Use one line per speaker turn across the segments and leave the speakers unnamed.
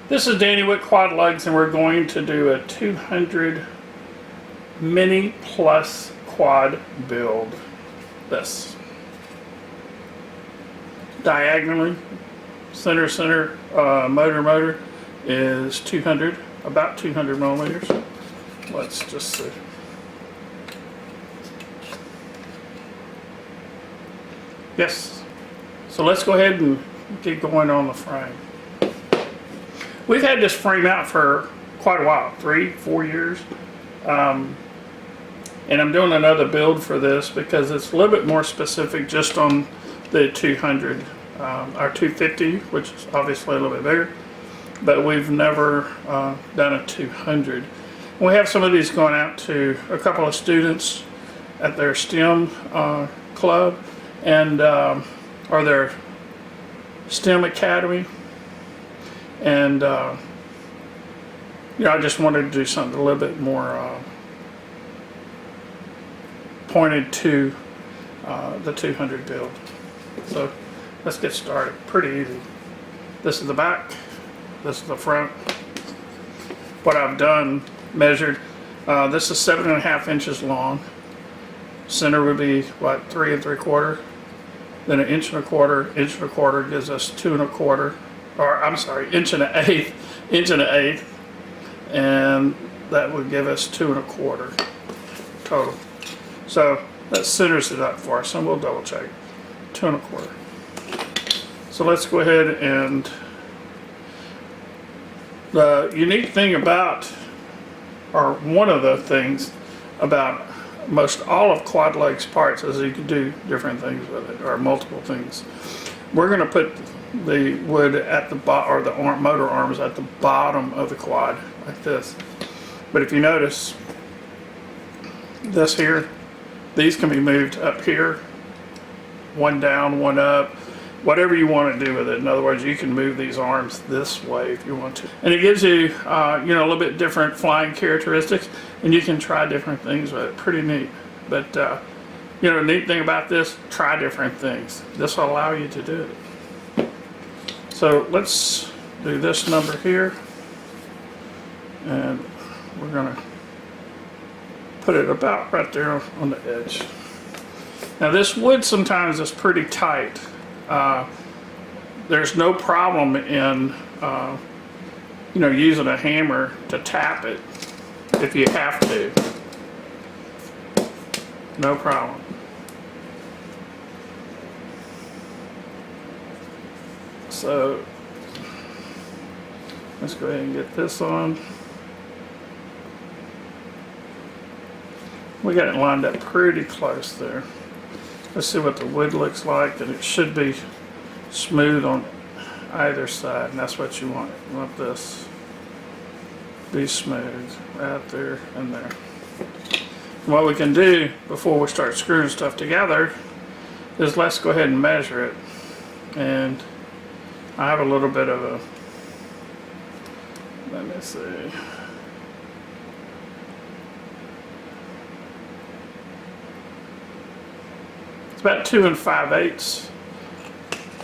This is Danny with QuadLugs, and we're going to do a 200 mini plus quad build. This diagonally, center motor is 200, about 200 millimeters. Let's just see. Yes. So let's go ahead and get going on the frame. We've had this frame out for quite a while, 3-4 years. And I'm doing another build for this because it's a little bit more specific just on the 200. Our 250, which is obviously a little bit bigger, but we've never done a 200. We have some of these going out to a couple of students at their STEM club and or their STEM academy. And you know, I just wanted to do something a little bit more pointed to the 200 build. So let's get started. Pretty easy. This is the back. This is the front. What I've done, measured. This is 7.5 inches long. Center would be what, 3 3/4. Then 1 1/4. 1 1/4 gives us 2 1/4. Or I'm sorry, 1 1/8, 1 1/8, and that would give us 2 1/4 total. So that centers it up for us, and we'll double check. 2 1/4. So let's go ahead and the unique thing about, or one of the things about most all of QuadLugs parts is you can do different things with it, or multiple things. We're going to put the wood at the bottom, or the motor arms at the bottom of the quad, like this. But if you notice, this here, these can be moved up here, one down, one up, whatever you want to do with it. In other words, you can move these arms this way if you want to. And it gives you, you know, a little bit different flying characteristics, and you can try different things with it. Pretty neat. But, you know, the neat thing about this, try different things. This will allow you to do it. So let's do this number here, and we're going to put it about right there on the edge. Now this wood sometimes is pretty tight. There's no problem in you know, using a hammer to tap it if you have to. No problem. So let's go ahead and get this on. We got it lined up pretty close there. Let's see what the wood looks like, and it should be smooth on either side, and that's what you want. You want this be smooth right there and there. And what we can do before we start screwing stuff together is let's go ahead and measure it. And I have a little bit of a, let me see. It's about 2 5/8,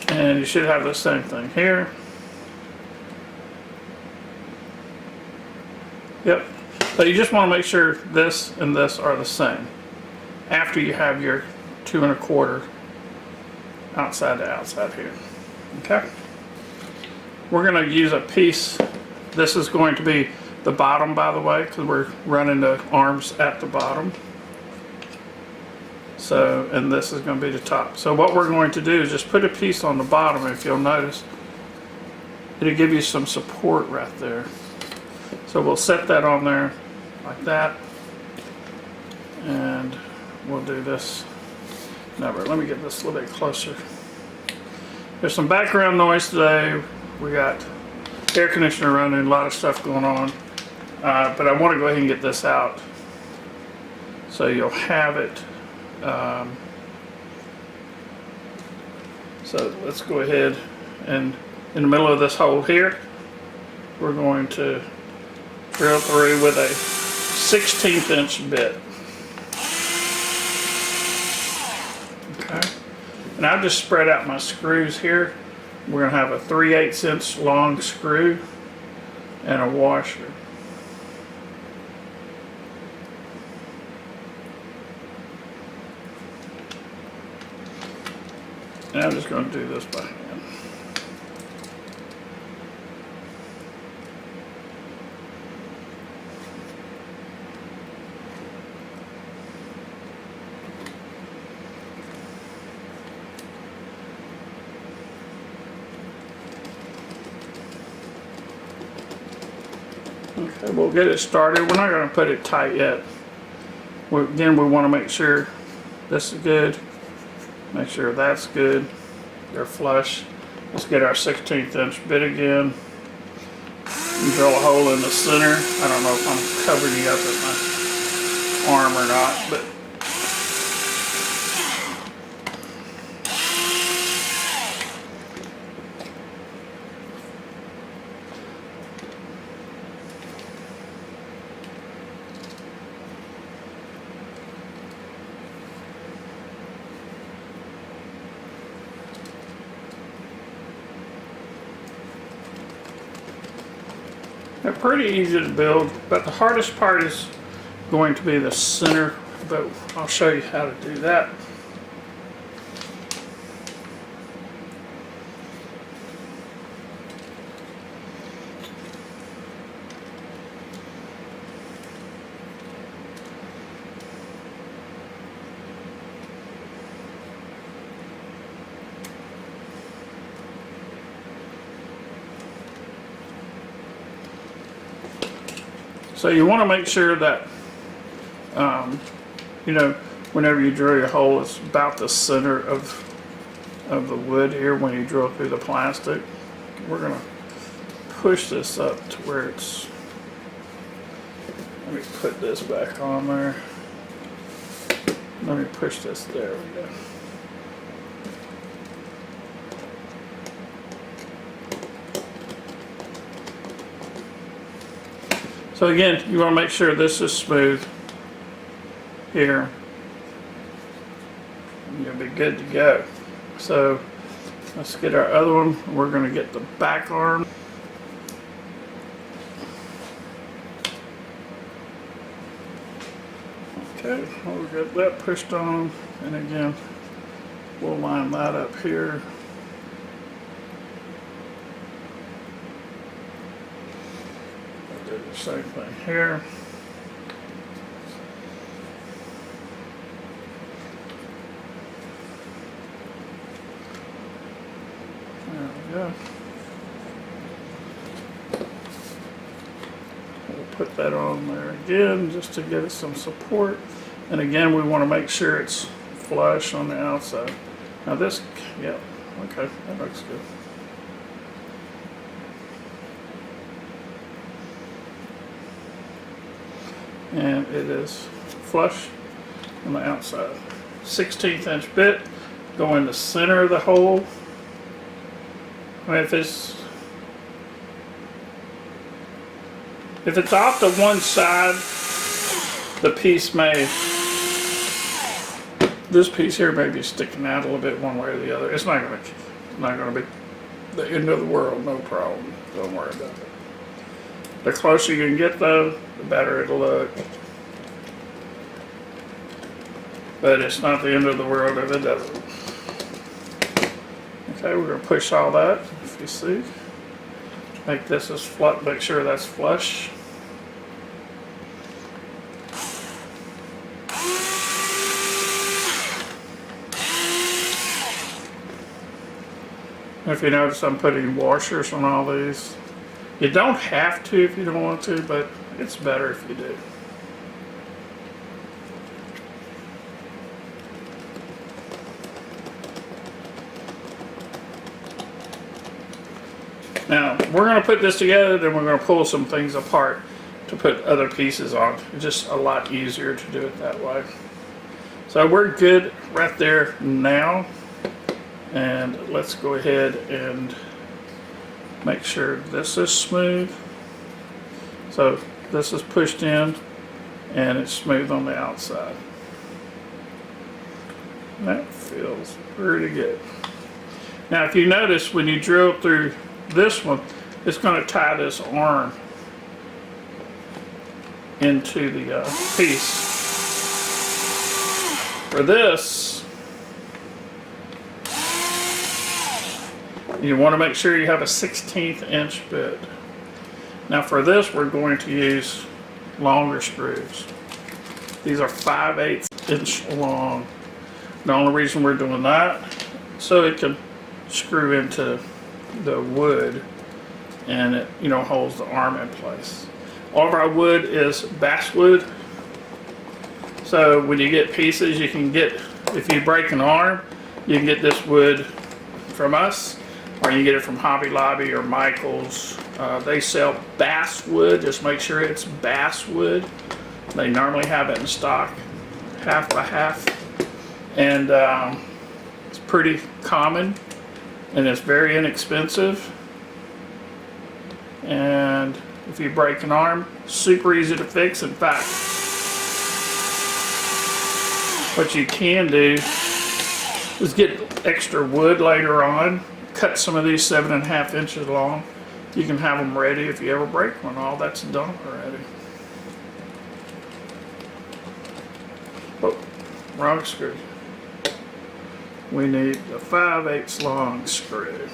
and you should have the same thing here. Yep. But you just want to make sure this and this are the same after you have your 2 1/4 outside to outside here. Okay. We're going to use a piece. This is going to be the bottom, by the way, because we're running the arms at the bottom. So, and this is going to be the top. So what we're going to do is just put a piece on the bottom. If you'll notice, it'll give you some support right there. So we'll set that on there like that, and we'll do this number. Let me get this a little bit closer. There's some background noise today. We got air conditioner running, a lot of stuff going on, but I want to go ahead and get this out so you'll have it. So let's go ahead, and in the middle of this hole here, we're going to drill through with a 1/16 inch bit. Okay, and I've just spread out my screws here. We're going to have a 3/8 inch long screw and a washer. And I'm just going to do this by hand. Okay, we'll get it started. We're not going to put it tight yet. Again, we want to make sure this is good. Make sure that's good. They're flush. Let's get our 1/16 inch bit again. And drill a hole in the center. I don't know if I'm covering you up with my arm or not, but they're pretty easy to build, but the hardest part is going to be the center, but I'll show you how to do that. So you want to make sure that, you know, whenever you drill your hole, it's about the center of the wood here when you drill through the plastic. We're going to push this up to where it's, let me put this back on there. Let me push this, there we go. So again, you want to make sure this is smooth here. And you'll be good to go. So let's get our other one. We're going to get the back arm. Okay, we'll get that pushed on. And again, we'll line that up here. Same thing here. There we go. We'll put that on there again just to give it some support. And again, we want to make sure it's flush on the outside. Now this, yep, okay, that looks good. And it is flush on the outside. 1/16 inch bit, go in the center of the hole. I mean, if it's off to one side, the piece may, this piece here may be sticking out a little bit one way or the other. It's not gonna be the end of the world, no problem. Don't worry about it. The closer you can get though, the better it'll look. But it's not the end of the world if it doesn't. Okay, we're going to push all that, if you see. Make this as flush, make sure that's flush. If you notice, I'm putting washers on all these. You don't have to if you don't want to, but it's better if you do. Now, we're going to put this together, then we're going to pull some things apart to put other pieces on. It's just a lot easier to do it that way. So we're good right there now. And let's go ahead and make sure this is smooth. So this is pushed in and it's smooth on the outside. That feels pretty good. Now if you notice when you drill through this one, it's going to tie this arm into the piece. For this, you want to make sure you have a 1/16 inch bit. Now for this, we're going to use longer screws. These are 5/8 inch long. The only reason we're doing that, so it can screw into the wood and it, you know, holds the arm in place. All of our wood is basswood. So when you get pieces, you can get, if you break an arm, you can get this wood from us, or you can get it from Hobby Lobby or Michael's. They sell basswood. Just make sure it's basswood. They normally have it in stock, half by half, and it's pretty common, and it's very inexpensive. And if you break an arm, super easy to fix. In fact, what you can do is get extra wood later on, cut some of these 7.5 inches long. You can have them ready if you ever break one. All that's done already. Oh, wrong screw. We need the 5/8 long screw.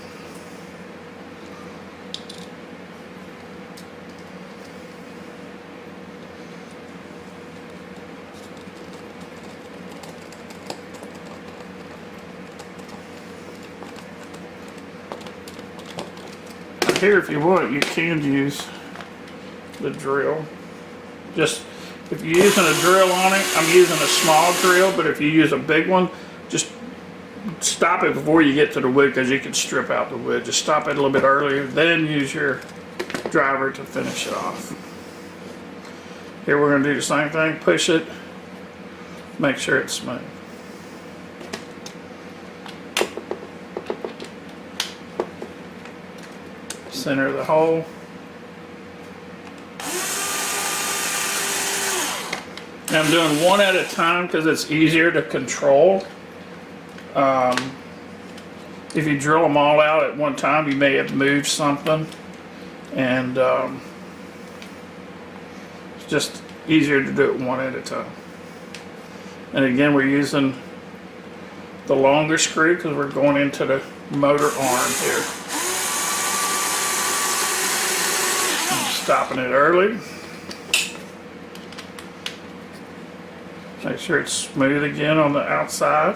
Here, if you want, you can use the drill. Just if you're using a drill on it, I'm using a small drill, but if you use a big one, just stop it before you get to the wood, because you can strip out the wood. Just stop it a little bit earlier, then use your driver to finish it off. Here we're going to do the same thing. Push it, make sure it's smooth. Center the hole. Now I'm doing one at a time because it's easier to control. If you drill them all out at one time, you may have moved something, and it's just easier to do it one at a time. And again, we're using the longer screw because we're going into the motor arm here. Stopping it early. Make sure it's smooth again on the outside.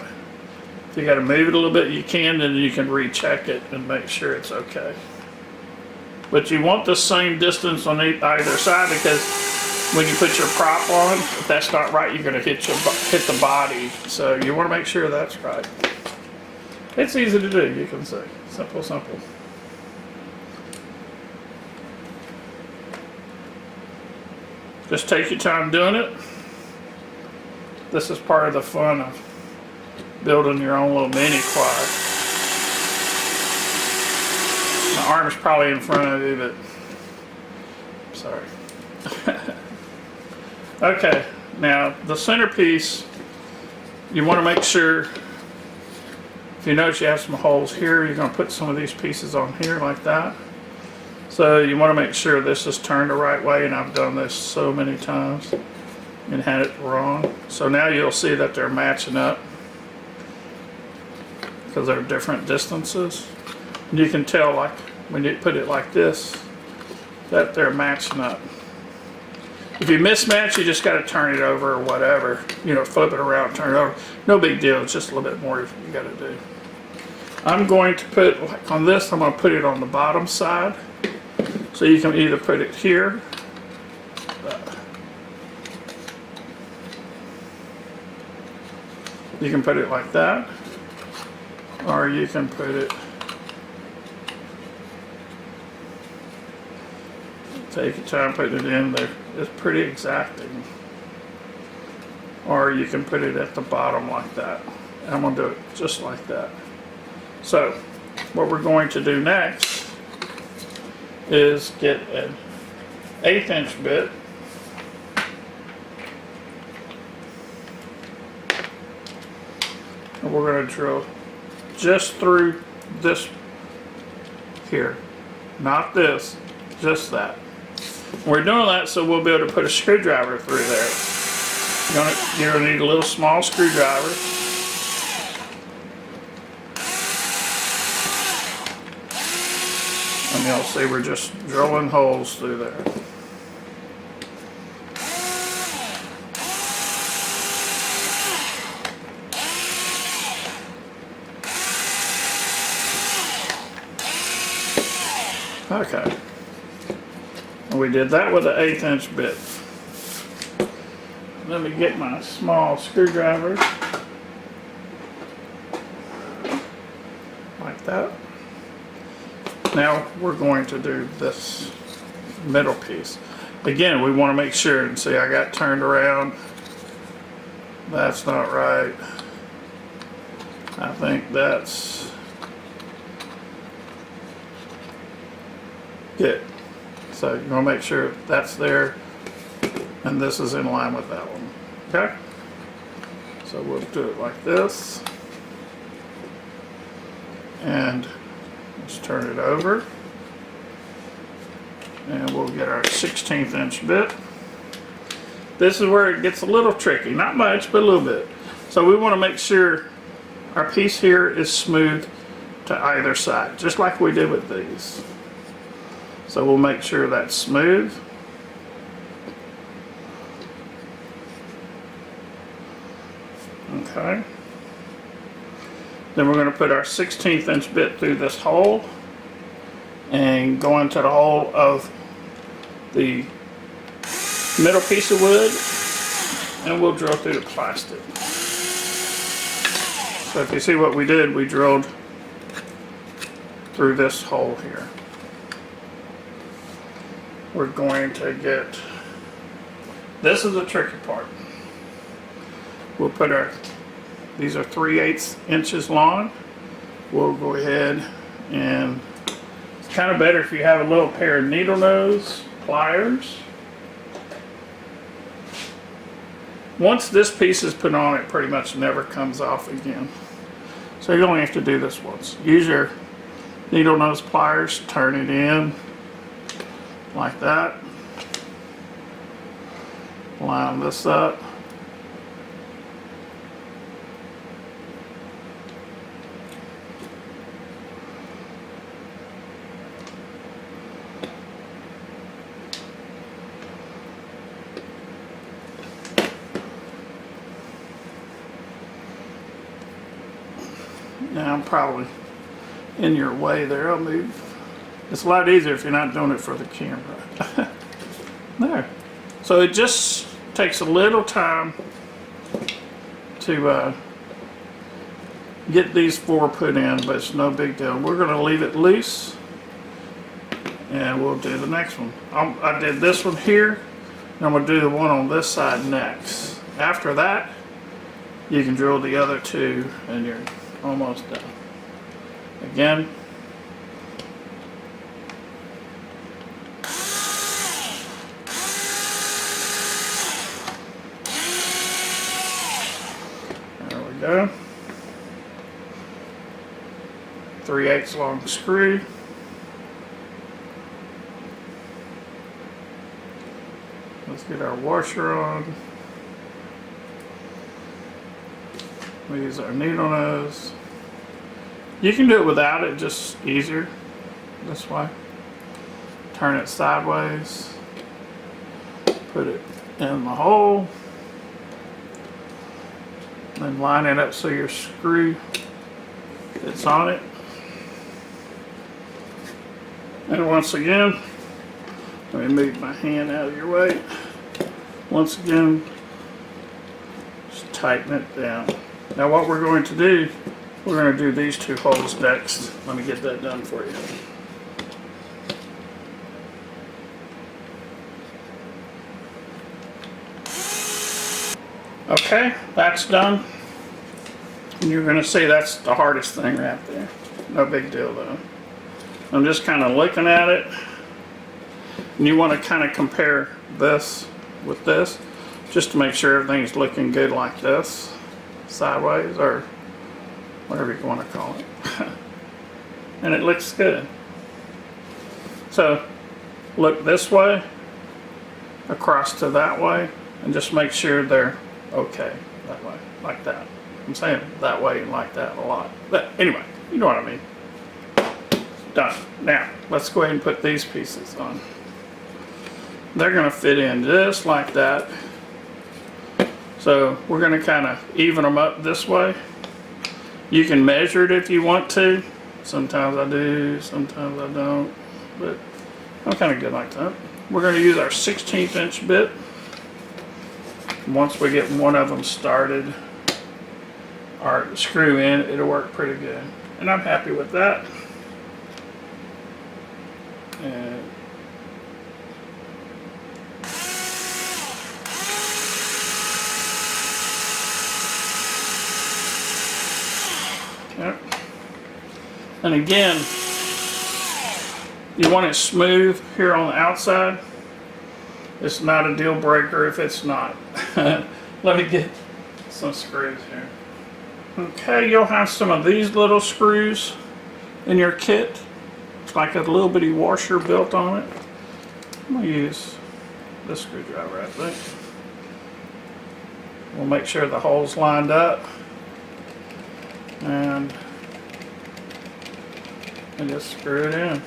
If you got to move it a little bit, you can, and you can recheck it and make sure it's okay. But you want the same distance on either side, because when you put your prop on, if that's not right, you're going to hit the body. So you want to make sure that's right. It's easy to do, you can see. Simple, simple. Just take your time doing it. This is part of the fun of building your own little mini quad. My arm's probably in front of you, but sorry. Okay, now the centerpiece, you want to make sure, if you notice you have some holes here, you're going to put some of these pieces on here like that. So you want to make sure this is turned the right way, and I've done this so many times and had it wrong. So now you'll see that they're matching up because they're different distances. And you can tell, like when you put it like this, that they're matching up. If you mismatch, you just got to turn it over or whatever. You know, flip it around, turn it over. No big deal, it's just a little bit more you got to do. I'm going to put, like on this, I'm going to put it on the bottom side. So you can either put it here, you can put it like that, or you can put it, take your time putting it in there. It's pretty exacting. Or you can put it at the bottom like that. I'm going to do it just like that. So what we're going to do next is get an 1/8 inch bit, and we're going to drill just through this here, not this, just that. We're doing that so we'll be able to put a screwdriver through there. You're gonna need a little small screwdriver. And you'll see we're just drilling holes through there. Okay. And we did that with an 1/8 inch bit. Let me get my small screwdriver. Like that. Now we're going to do this middle piece. Again, we want to make sure, and see I got turned around. That's not right. I think that's good. So you're going to make sure that's there and this is in line with that one. Okay? So we'll do it like this. And let's turn it over. And we'll get our 1/16 inch bit. This is where it gets a little tricky. Not much, but a little bit. So we want to make sure our piece here is smooth to either side, just like we did with these. So we'll make sure that's smooth. Okay. Then we're going to put our 1/16 inch bit through this hole and go into the hole of the middle piece of wood, and we'll drill through the plastic. So if you see what we did, we drilled through this hole here. We're going to get, this is the tricky part. We'll put our, these are 3/8 inches long. We'll go ahead and, it's kind of better if you have a little pair of needle nose pliers. Once this piece is put on, it pretty much never comes off again. So you only have to do this once. Use your needle nose pliers, turn it in like that. Line this up. Now I'm probably in your way there. I'll move. It's a lot easier if you're not doing it for the camera. There. So it just takes a little time to get these 4 put in, but it's no big deal. We're going to leave it loose and we'll do the next one. I did this one here, and I'm going to do the one on this side next. After that, you can drill the other 2 and you're almost done. Again, there we go. 3/8 long screw. Let's get our washer on. We use our needle nose. You can do it without it, just easier this way. Turn it sideways. Put it in the hole. Then line it up so your screw fits on it. And once again, let me move my hand out of your way. Once again, just tighten it down. Now what we're going to do, we're going to do these 2 holes next. Let me get that done for you. Okay, that's done. And you're going to see that's the hardest thing right there. No big deal though. I'm just kind of looking at it. And you want to kind of compare this with this, just to make sure everything's looking good like this. Sideways, or whatever you want to call it. And it looks good. So look this way across to that way and just make sure they're okay that way, like that. I'm saying that way and like that a lot. But anyway, you know what I mean. Done. Now, let's go ahead and put these pieces on. They're going to fit in just like that. So we're going to kind of even them up this way. You can measure it if you want to. Sometimes I do, sometimes I don't. But I'm kind of good like that. We're going to use our 16th inch bit. Once we get one of them started, or screw in, it'll work pretty good. And I'm happy with that. And yep. And again, you want it smooth here on the outside. It's not a deal breaker if it's not. Let me get some screws here. Okay, you'll have some of these little screws in your kit. It's like a little bitty washer built on it. I'm going to use this screwdriver, I think. We'll make sure the hole's lined up. And just screw it in.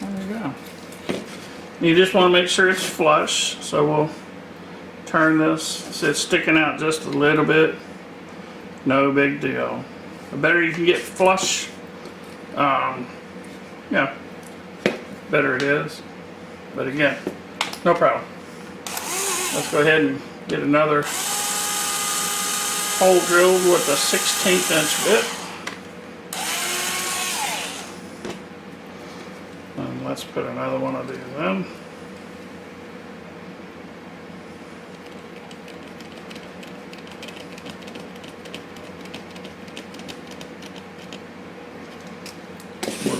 There you go. You just want to make sure it's flush, so we'll turn this so it's sticking out just a little bit. No big deal. The better you can get flush, yeah, better it is. But again, no problem. Let's go ahead and get another hole drilled with a 16th inch bit. And let's put another one of these in.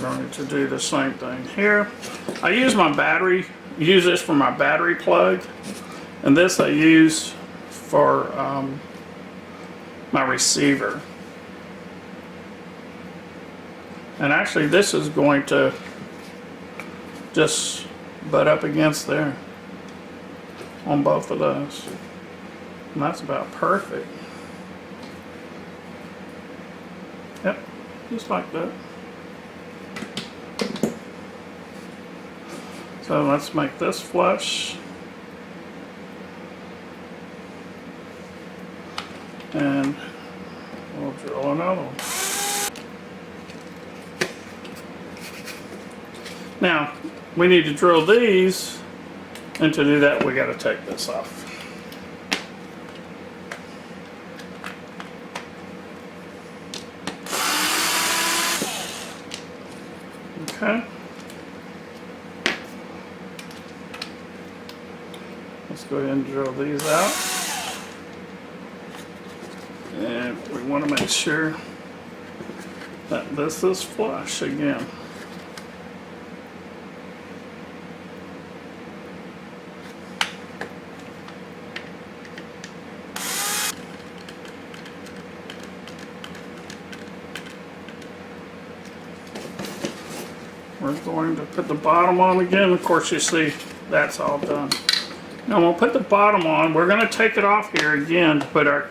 Going to do the same thing here. I use my battery, use this for my battery plug, and this I use for my receiver. And actually this is going to just butt up against there on both of those. And that's about perfect. Yep, just like that. So let's make this flush. And we'll drill another one. Now, we need to drill these, and to do that we got to take this off. Okay. Let's go ahead and drill these out. And we want to make sure that this is flush again. We're going to put the bottom on again. Of course, you see that's all done. Now we'll put the bottom on. We're going to take it off here again to put our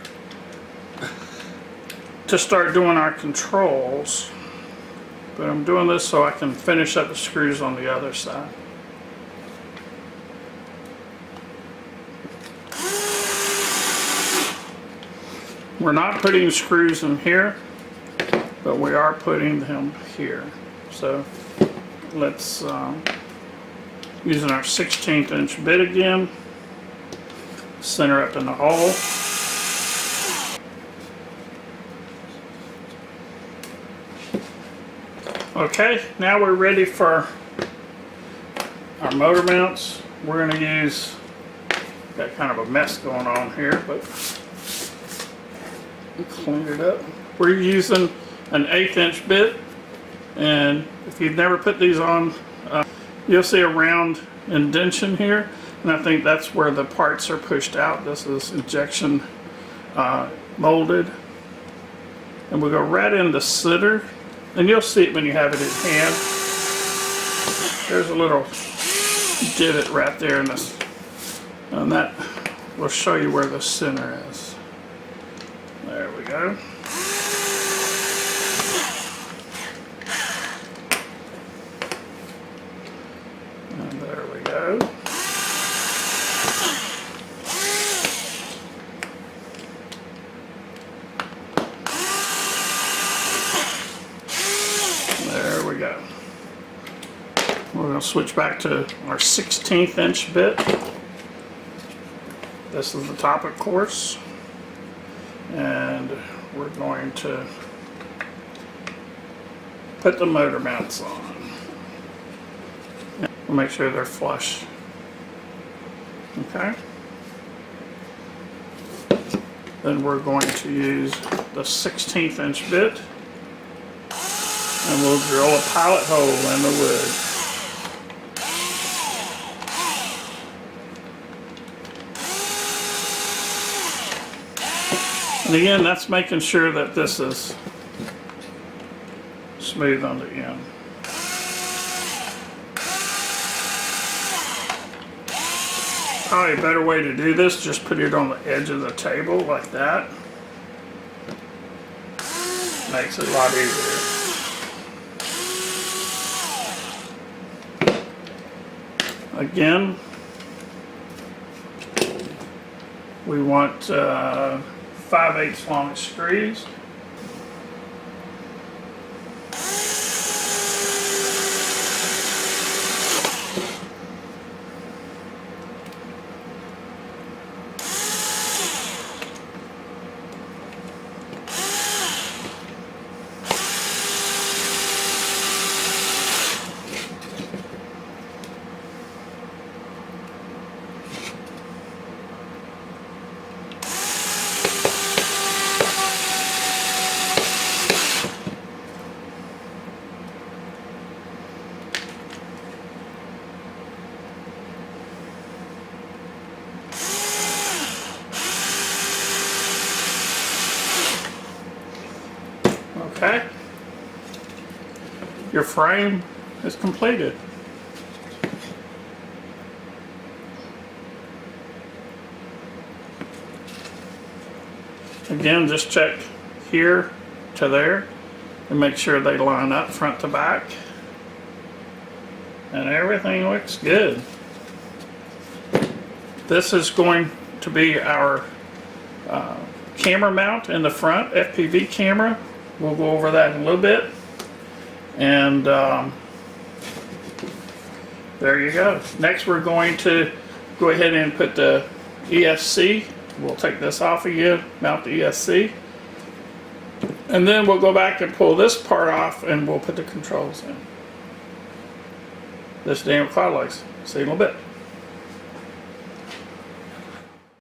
start doing our controls. But I'm doing this so I can finish up the screws on the other side. We're not putting screws in here, but we are putting them here. So let's using our 16th inch bit again. Center up in the hole. Okay, now we're ready for our motor mounts. We're going to use, got kind of a mess going on here, but we cleaned it up. We're using an 1/8 inch bit, and if you've never put these on, you'll see a round indentation here, and I think that's where the parts are pushed out. This is injection molded, and we go right in the center, and you'll see it when you have it in hand. There's a little divot right there in this, and that will show you where the center is. There we go. And there we go. There we go. We're going to switch back to our 1/16 inch bit. This is the top, of course. And we're going to put the motor mounts on. We'll make sure they're flush. Okay. Then we're going to use the 1/16 inch bit, and we'll drill a pilot hole in the wood. And again, that's making sure that this is smooth on the end. Probably a better way to do this, just put it on the edge of the table like that. Makes it a lot easier. Again, we want 5/8 long screws. Okay, your frame is completed. Again, just check here to there and make sure they line up front to back, and everything looks good. This is going to be our camera mount in the front, FPV camera. We'll go over that in a little bit. And there you go. Next we're going to go ahead and put the ESC. We'll take this off again, mount the ESC. And then we'll go back and pull this part off and we'll put the controls in. This is Daniel QuadLugs. See you in a little bit.